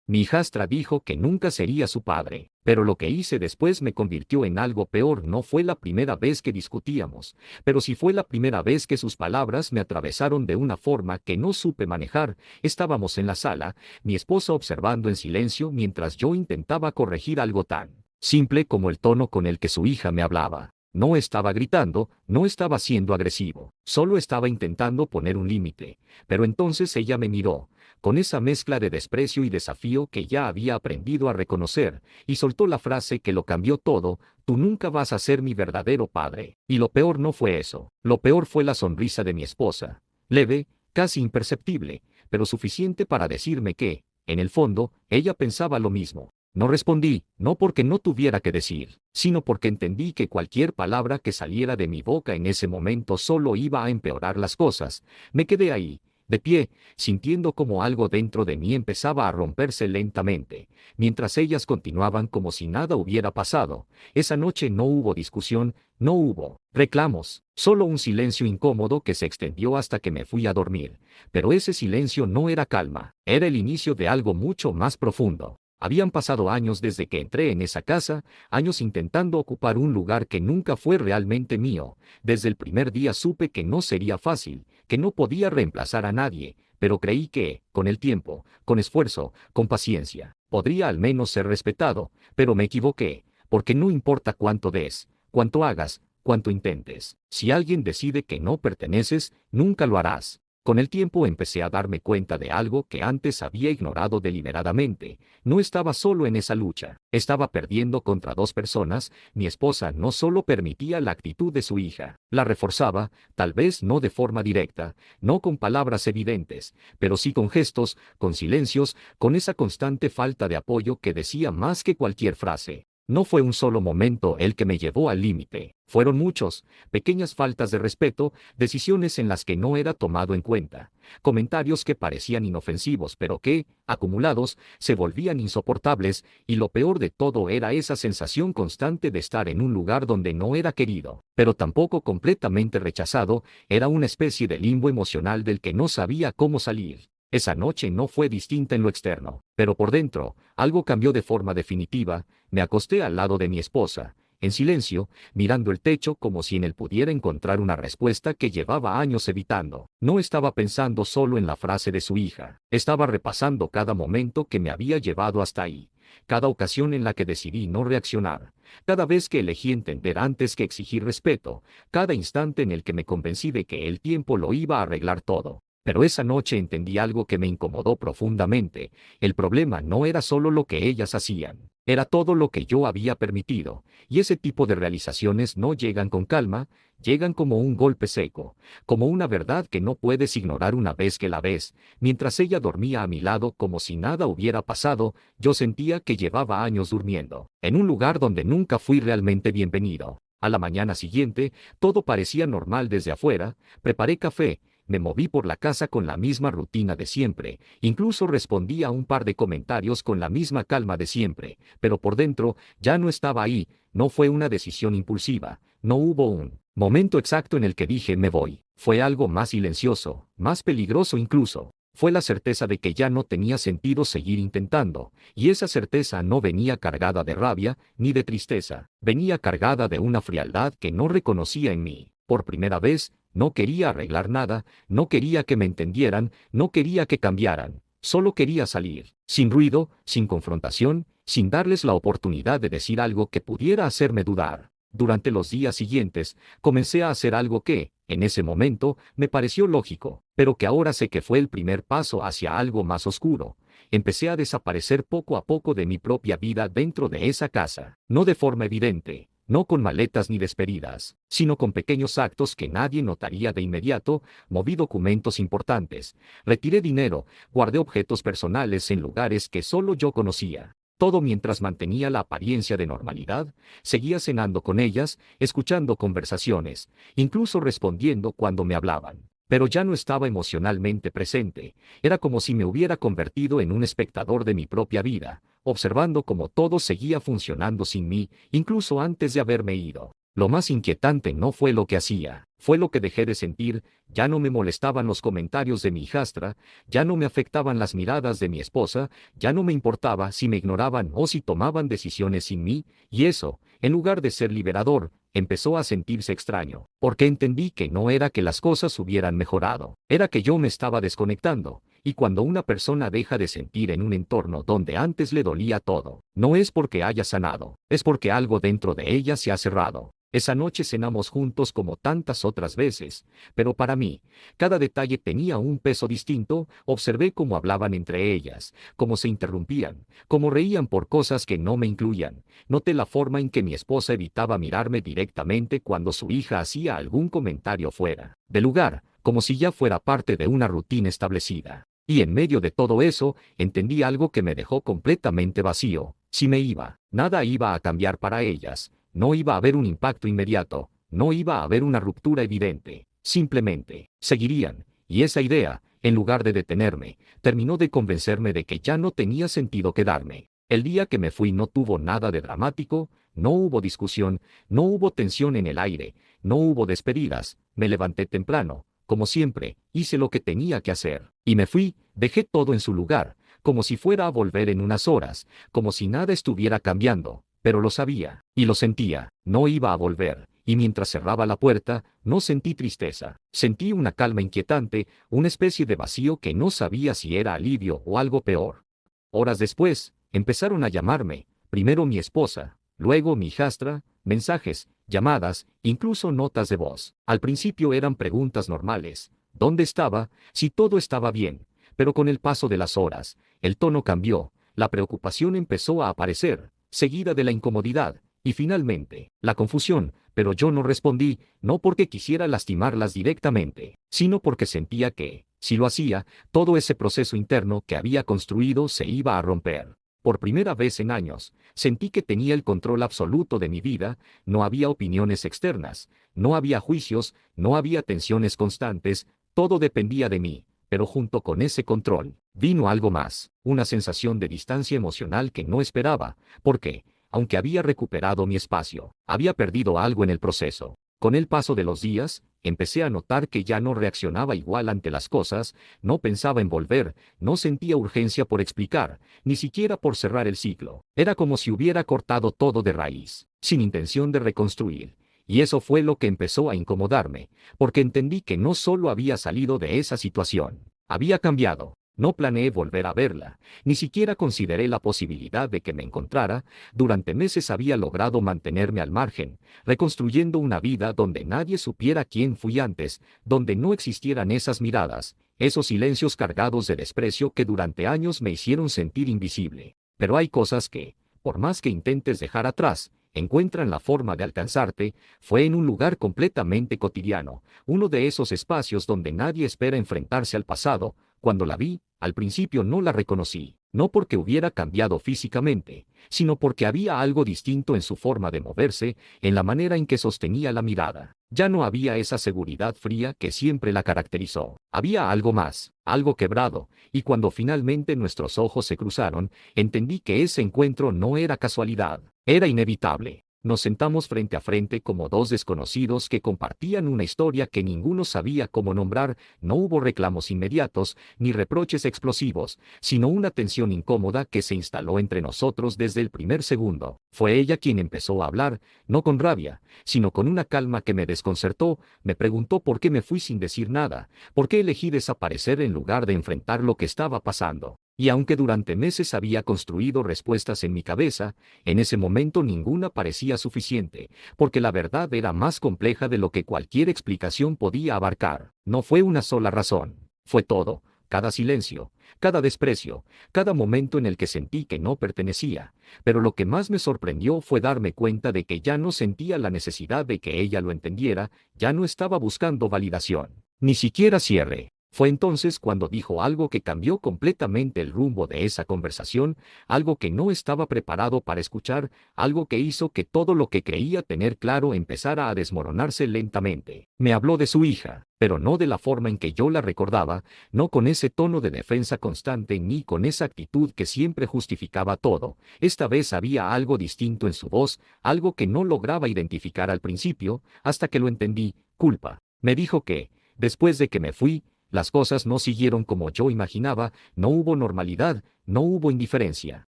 Mi hijastra dijo que nunca sería su padre, pero lo que hice después me convirtió en algo peor. No fue la primera vez que discutíamos, pero sí fue la primera vez que sus palabras me atravesaron de una forma que no supe manejar. Estábamos en la sala, mi esposa observando en silencio mientras yo intentaba corregir algo tan simple como el tono con el que su hija me hablaba. No estaba gritando, no estaba siendo agresivo, solo estaba intentando poner un límite. Pero entonces ella me miró, con esa mezcla de desprecio y desafío que ya había aprendido a reconocer, y soltó la frase que lo cambió todo: tú nunca vas a ser mi verdadero padre. Y lo peor no fue eso, lo peor fue la sonrisa de mi esposa, leve, casi imperceptible, pero suficiente para decirme que, en el fondo, ella pensaba lo mismo. No respondí, no porque no tuviera que decir, sino porque entendí que cualquier palabra que saliera de mi boca en ese momento solo iba a empeorar las cosas. Me quedé ahí, de pie, sintiendo como algo dentro de mí empezaba a romperse lentamente, mientras ellas continuaban como si nada hubiera pasado. Esa noche no hubo discusión, no hubo reclamos, solo un silencio incómodo que se extendió hasta que me fui a dormir. Pero ese silencio no era calma, era el inicio de algo mucho más profundo. Habían pasado años desde que entré en esa casa, años intentando ocupar un lugar que nunca fue realmente mío. Desde el primer día supe que no sería fácil, que no podía reemplazar a nadie, pero creí que, con el tiempo, con esfuerzo, con paciencia, podría al menos ser respetado. Pero me equivoqué, porque no importa cuánto des, cuánto hagas, cuánto intentes, si alguien decide que no perteneces, nunca lo harás. Con el tiempo empecé a darme cuenta de algo que antes había ignorado deliberadamente. No estaba solo en esa lucha, estaba perdiendo contra dos personas. Mi esposa no solo permitía la actitud de su hija, la reforzaba, tal vez no de forma directa, no con palabras evidentes, pero sí con gestos, con silencios, con esa constante falta de apoyo que decía más que cualquier frase. No fue un solo momento el que me llevó al límite, fueron muchos, pequeñas faltas de respeto, decisiones en las que no era tomado en cuenta, comentarios que parecían inofensivos pero que, acumulados, se volvían insoportables, y lo peor de todo era esa sensación constante de estar en un lugar donde no era querido, pero tampoco completamente rechazado. Era una especie de limbo emocional del que no sabía cómo salir. Esa noche no fue distinta en lo externo, pero por dentro, algo cambió de forma definitiva. Me acosté al lado de mi esposa, en silencio, mirando el techo como si en él pudiera encontrar una respuesta que llevaba años evitando. No estaba pensando solo en la frase de su hija, estaba repasando cada momento que me había llevado hasta ahí, cada ocasión en la que decidí no reaccionar, cada vez que elegí entender antes que exigir respeto, cada instante en el que me convencí de que el tiempo lo iba a arreglar todo. Pero esa noche entendí algo que me incomodó profundamente. El problema no era solo lo que ellas hacían, era todo lo que yo había permitido, y ese tipo de realizaciones no llegan con calma, llegan como un golpe seco, como una verdad que no puedes ignorar una vez que la ves. Mientras ella dormía a mi lado como si nada hubiera pasado, yo sentía que llevaba años durmiendo, en un lugar donde nunca fui realmente bienvenido. A la mañana siguiente, todo parecía normal desde afuera. Preparé café, me moví por la casa con la misma rutina de siempre, incluso respondí a un par de comentarios con la misma calma de siempre, pero por dentro, ya no estaba ahí. No fue una decisión impulsiva, no hubo un momento exacto en el que dije me voy. Fue algo más silencioso, más peligroso incluso. Fue la certeza de que ya no tenía sentido seguir intentando, y esa certeza no venía cargada de rabia, ni de tristeza, venía cargada de una frialdad que no reconocía en mí. Por primera vez, no quería arreglar nada, no quería que me entendieran, no quería que cambiaran, solo quería salir, sin ruido, sin confrontación, sin darles la oportunidad de decir algo que pudiera hacerme dudar. Durante los días siguientes, comencé a hacer algo que, en ese momento, me pareció lógico, pero que ahora sé que fue el primer paso hacia algo más oscuro. Empecé a desaparecer poco a poco de mi propia vida dentro de esa casa, no de forma evidente, no con maletas ni despedidas, sino con pequeños actos que nadie notaría de inmediato. Moví documentos importantes, retiré dinero, guardé objetos personales en lugares que solo yo conocía. Todo mientras mantenía la apariencia de normalidad. Seguía cenando con ellas, escuchando conversaciones, incluso respondiendo cuando me hablaban. Pero ya no estaba emocionalmente presente. Era como si me hubiera convertido en un espectador de mi propia vida, observando cómo todo seguía funcionando sin mí, incluso antes de haberme ido. Lo más inquietante no fue lo que hacía, Fue lo que dejé de sentir, ya no me molestaban los comentarios de mi hijastra, ya no me afectaban las miradas de mi esposa, ya no me importaba si me ignoraban o si tomaban decisiones sin mí, y eso, en lugar de ser liberador, empezó a sentirse extraño, porque entendí que no era que las cosas hubieran mejorado, era que yo me estaba desconectando, y cuando una persona deja de sentir en un entorno donde antes le dolía todo, no es porque haya sanado, es porque algo dentro de ella se ha cerrado. Esa noche cenamos juntos como tantas otras veces, pero para mí, cada detalle tenía un peso distinto. Observé cómo hablaban entre ellas, cómo se interrumpían, cómo reían por cosas que no me incluían. Noté la forma en que mi esposa evitaba mirarme directamente cuando su hija hacía algún comentario fuera de lugar, como si ya fuera parte de una rutina establecida. Y en medio de todo eso, entendí algo que me dejó completamente vacío. Si me iba, nada iba a cambiar para ellas. No iba a haber un impacto inmediato, no iba a haber una ruptura evidente, simplemente, seguirían, y esa idea, en lugar de detenerme, terminó de convencerme de que ya no tenía sentido quedarme. El día que me fui no tuvo nada de dramático, no hubo discusión, no hubo tensión en el aire, no hubo despedidas, me levanté temprano, como siempre, hice lo que tenía que hacer, y me fui, dejé todo en su lugar, como si fuera a volver en unas horas, como si nada estuviera cambiando. Pero lo sabía, y lo sentía, no iba a volver, y mientras cerraba la puerta, no sentí tristeza, sentí una calma inquietante, una especie de vacío que no sabía si era alivio o algo peor. Horas después, empezaron a llamarme, primero mi esposa, luego mi hijastra, mensajes, llamadas, incluso notas de voz. Al principio eran preguntas normales, ¿dónde estaba? Si todo estaba bien, pero con el paso de las horas, el tono cambió, la preocupación empezó a aparecer, seguida de la incomodidad, y finalmente, la confusión, pero yo no respondí, no porque quisiera lastimarlas directamente, sino porque sentía que, si lo hacía, todo ese proceso interno que había construido se iba a romper. Por primera vez en años, sentí que tenía el control absoluto de mi vida, no había opiniones externas, no había juicios, no había tensiones constantes, todo dependía de mí. Pero junto con ese control, vino algo más, una sensación de distancia emocional que no esperaba, porque, aunque había recuperado mi espacio, había perdido algo en el proceso. Con el paso de los días, empecé a notar que ya no reaccionaba igual ante las cosas, no pensaba en volver, no sentía urgencia por explicar, ni siquiera por cerrar el ciclo. Era como si hubiera cortado todo de raíz, sin intención de reconstruir. Y eso fue lo que empezó a incomodarme, porque entendí que no solo había salido de esa situación, había cambiado. No planeé volver a verla, ni siquiera consideré la posibilidad de que me encontrara. Durante meses había logrado mantenerme al margen, reconstruyendo una vida donde nadie supiera quién fui antes, donde no existieran esas miradas, esos silencios cargados de desprecio que durante años me hicieron sentir invisible. Pero hay cosas que, por más que intentes dejar atrás, encuentran la forma de alcanzarte. Fue en un lugar completamente cotidiano, uno de esos espacios donde nadie espera enfrentarse al pasado. Cuando la vi, al principio no la reconocí, no porque hubiera cambiado físicamente, sino porque había algo distinto en su forma de moverse, en la manera en que sostenía la mirada. Ya no había esa seguridad fría que siempre la caracterizó. Había algo más, algo quebrado, y cuando finalmente nuestros ojos se cruzaron, entendí que ese encuentro no era casualidad, era inevitable. Nos sentamos frente a frente como dos desconocidos que compartían una historia que ninguno sabía cómo nombrar. No hubo reclamos inmediatos, ni reproches explosivos, sino una tensión incómoda que se instaló entre nosotros desde el primer segundo. Fue ella quien empezó a hablar, no con rabia, sino con una calma que me desconcertó. Me preguntó por qué me fui sin decir nada, por qué elegí desaparecer en lugar de enfrentar lo que estaba pasando. Y aunque durante meses había construido respuestas en mi cabeza, en ese momento ninguna parecía suficiente, porque la verdad era más compleja de lo que cualquier explicación podía abarcar. No fue una sola razón, fue todo, cada silencio, cada desprecio, cada momento en el que sentí que no pertenecía. Pero lo que más me sorprendió fue darme cuenta de que ya no sentía la necesidad de que ella lo entendiera, ya no estaba buscando validación, ni siquiera cierre. Fue entonces cuando dijo algo que cambió completamente el rumbo de esa conversación, algo que no estaba preparado para escuchar, algo que hizo que todo lo que creía tener claro empezara a desmoronarse lentamente. Me habló de su hija, pero no de la forma en que yo la recordaba, no con ese tono de defensa constante ni con esa actitud que siempre justificaba todo. Esta vez había algo distinto en su voz, algo que no lograba identificar al principio, hasta que lo entendí: culpa. Me dijo que, después de que me fui, las cosas no siguieron como yo imaginaba, no hubo normalidad, no hubo indiferencia,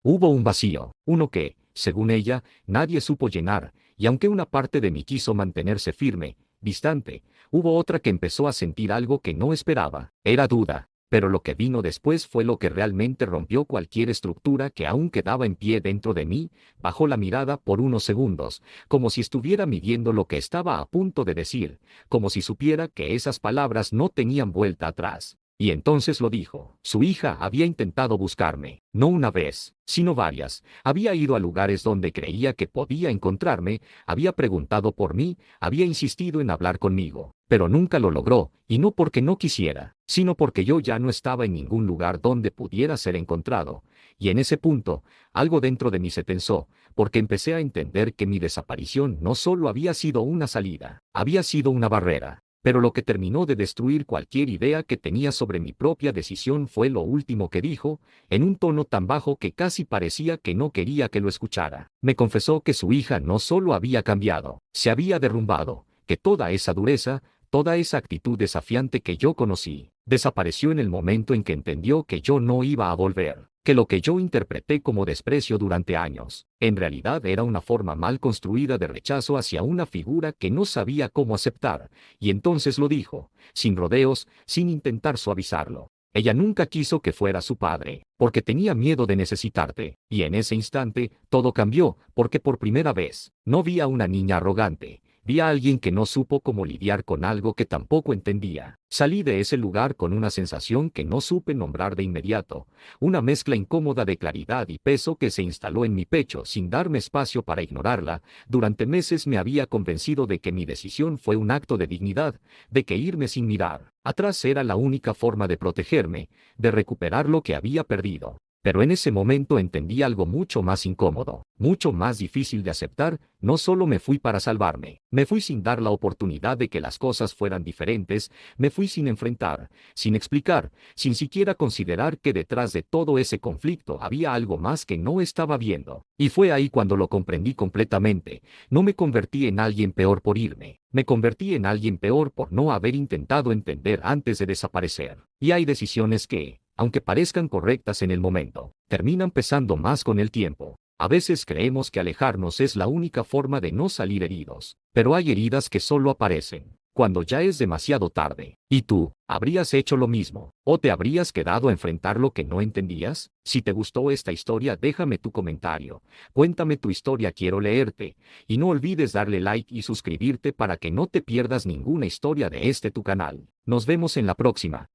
hubo un vacío, uno que, según ella, nadie supo llenar, y aunque una parte de mí quiso mantenerse firme, distante, hubo otra que empezó a sentir algo que no esperaba, era duda. Pero lo que vino después fue lo que realmente rompió cualquier estructura que aún quedaba en pie dentro de mí. Bajó la mirada por unos segundos, como si estuviera midiendo lo que estaba a punto de decir, como si supiera que esas palabras no tenían vuelta atrás. Y entonces lo dijo. Su hija había intentado buscarme, no una vez, sino varias. Había ido a lugares donde creía que podía encontrarme, había preguntado por mí, había insistido en hablar conmigo, pero nunca lo logró, y no porque no quisiera, sino porque yo ya no estaba en ningún lugar donde pudiera ser encontrado. Y en ese punto, algo dentro de mí se tensó, porque empecé a entender que mi desaparición no solo había sido una salida, había sido una barrera. Pero lo que terminó de destruir cualquier idea que tenía sobre mi propia decisión fue lo último que dijo, en un tono tan bajo que casi parecía que no quería que lo escuchara. Me confesó que su hija no solo había cambiado, se había derrumbado, que toda esa dureza, toda esa actitud desafiante que yo conocí, desapareció en el momento en que entendió que yo no iba a volver, que lo que yo interpreté como desprecio durante años, en realidad era una forma mal construida de rechazo hacia una figura que no sabía cómo aceptar, y entonces lo dijo, sin rodeos, sin intentar suavizarlo. Ella nunca quiso que fuera su padre, porque tenía miedo de necesitarte, y en ese instante, todo cambió, porque por primera vez, no vi a una niña arrogante. Vi a alguien que no supo cómo lidiar con algo que tampoco entendía. Salí de ese lugar con una sensación que no supe nombrar de inmediato, una mezcla incómoda de claridad y peso que se instaló en mi pecho sin darme espacio para ignorarla. Durante meses me había convencido de que mi decisión fue un acto de dignidad, de que irme sin mirar atrás era la única forma de protegerme, de recuperar lo que había perdido. Pero en ese momento entendí algo mucho más incómodo, mucho más difícil de aceptar. No solo me fui para salvarme, me fui sin dar la oportunidad de que las cosas fueran diferentes, me fui sin enfrentar, sin explicar, sin siquiera considerar que detrás de todo ese conflicto había algo más que no estaba viendo. Y fue ahí cuando lo comprendí completamente. No me convertí en alguien peor por irme, me convertí en alguien peor por no haber intentado entender antes de desaparecer. Y hay decisiones que, aunque parezcan correctas en el momento, terminan pesando más con el tiempo. A veces creemos que alejarnos es la única forma de no salir heridos, pero hay heridas que solo aparecen cuando ya es demasiado tarde. ¿Y tú, habrías hecho lo mismo? ¿O te habrías quedado a enfrentar lo que no entendías? Si te gustó esta historia, déjame tu comentario. Cuéntame tu historia, quiero leerte. Y no olvides darle like y suscribirte para que no te pierdas ninguna historia de este tu canal. Nos vemos en la próxima.